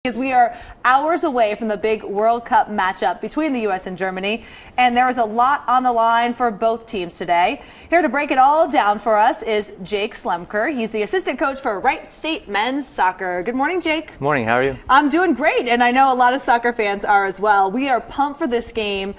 As we are hours away from the big World Cup matchup between the U.S. and Germany, and there is a lot on the line for both teams today. Here to break it all down for us is Jake Slemker. He's the assistant coach for Wright State men's soccer. Good morning, Jake. Morning, how are you? I'm doing great, and I know a lot of soccer fans are as well. We are pumped for this game.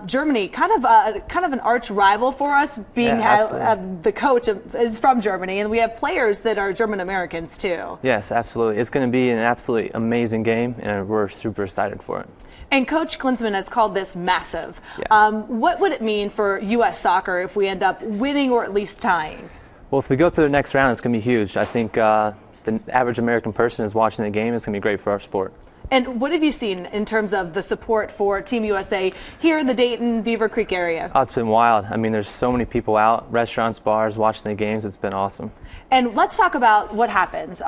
Germany, kind of an arch rival for us, being the coach is from Germany, and we have players that are German Americans too. Yes, absolutely. It's going to be an absolutely amazing game, and we're super excited for it. And Coach Klinsmann has called this massive. Yeah. What would it mean for U.S. soccer if we end up winning or at least tying? Well, if we go through the next round, it's going to be huge. I think the average American person is watching the game. It's going to be great for our sport. And what have you seen in terms of the support for Team USA here in the Dayton, Beaver Creek area? Oh, it's been wild. I mean, there's so many people out, restaurants, bars, watching the games. It's been awesome. And let's talk about what happens.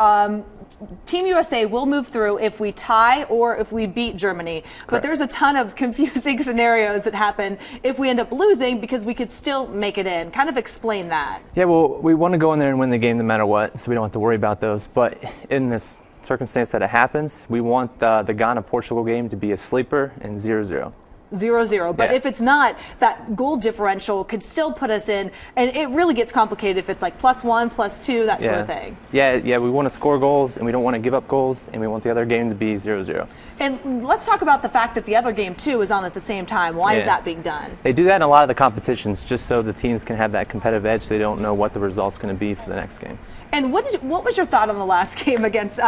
Team USA will move through if we tie or if we beat Germany. Correct. But there's a ton of confusing scenarios that happen if we end up losing because we could still make it in. Kind of explain that. Yeah, well, we want to go in there and win the game no matter what, so we don't have to worry about those. But in this circumstance that it happens, we want the Ghana-Portugal game to be a sleeper and 0-0. 0-0, but yeah. If it's not, that goal differential could still put us in, and it really gets complicated if it's like +1, +2, that sort of thing. Yeah, we want to score goals, and we don't want to give up goals, and we want the other game to be 0-0. And let's talk about the fact that the other game, too, is on at the same time. Why is that being done? They do that in a lot of the competitions, just so the teams can have that competitive edge. They don't know what the result's going to be for the next game. And what was your thought on the last game against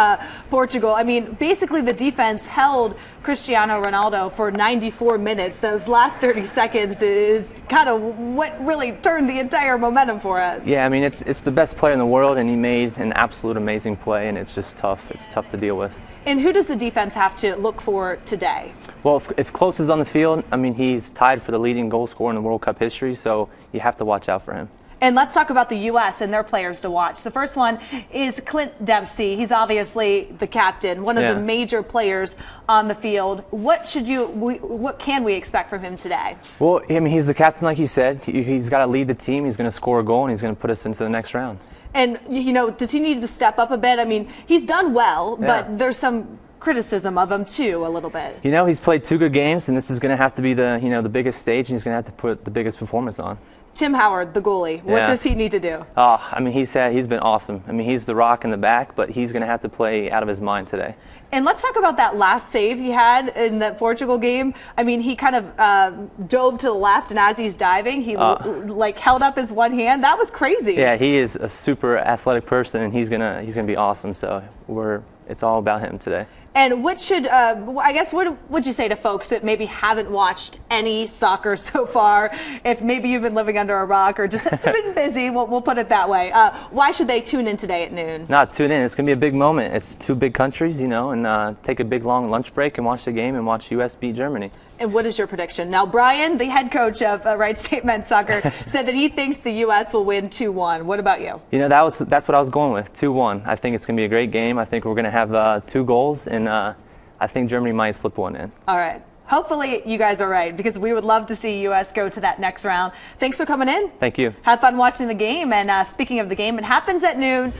Portugal? I mean, basically the defense held Cristiano Ronaldo for 94 minutes. Those last 30 seconds is kind of what really turned the entire momentum for us. Yeah, I mean, it's the best player in the world, and he made an absolute amazing play, and it's just tough. It's tough to deal with. And who does the defense have to look for today? Well, if Klose is on the field, I mean, he's tied for the leading goal scorer in the World Cup history, so you have to watch out for him. And let's talk about the U.S. and their players to watch. The first one is Clint Dempsey. He's obviously the captain, one of the major players on the field. What can we expect from him today? Well, I mean, he's the captain, like you said. He's got to lead the team. He's going to score a goal, and he's going to put us into the next round. And, does he need to step up a bit? I mean, he's done well, but there's some criticism of him too a little bit. He's played 2 good games, and this is going to have to be the biggest stage, and he's going to have to put the biggest performance on. Tim Howard, the goalie, what does he need to do? Oh, I mean, he's been awesome. I mean, he's the rock in the back, but he's going to have to play out of his mind today. And let's talk about that last save he had in that Portugal game. I mean, he kind of dove to the left, and as he's diving, he held up his one hand. That was crazy. Yeah, he is a super athletic person, and he's gonna be awesome. So it's all about him today. And what would you say to folks that maybe haven't watched any soccer so far? If maybe you've been living under a rock or just been busy, we'll put it that way. Why should they tune in today at noon? Tune in. It's going to be a big moment. It's 2 big countries, and take a big long lunch break and watch the game and watch U.S. beat Germany. And what is your prediction? Now, Brian, the head coach of Wright State men's soccer, said that he thinks the U.S. will win 2-1. What about you? That's what I was going with, 2-1. I think it's going to be a great game. I think we're going to have 2 goals, and I think Germany might slip one in. All right. Hopefully you guys are right, because we would love to see U.S. go to that next round. Thanks for coming in. Thank you. Have fun watching the game. And speaking of the game, it happens at noon.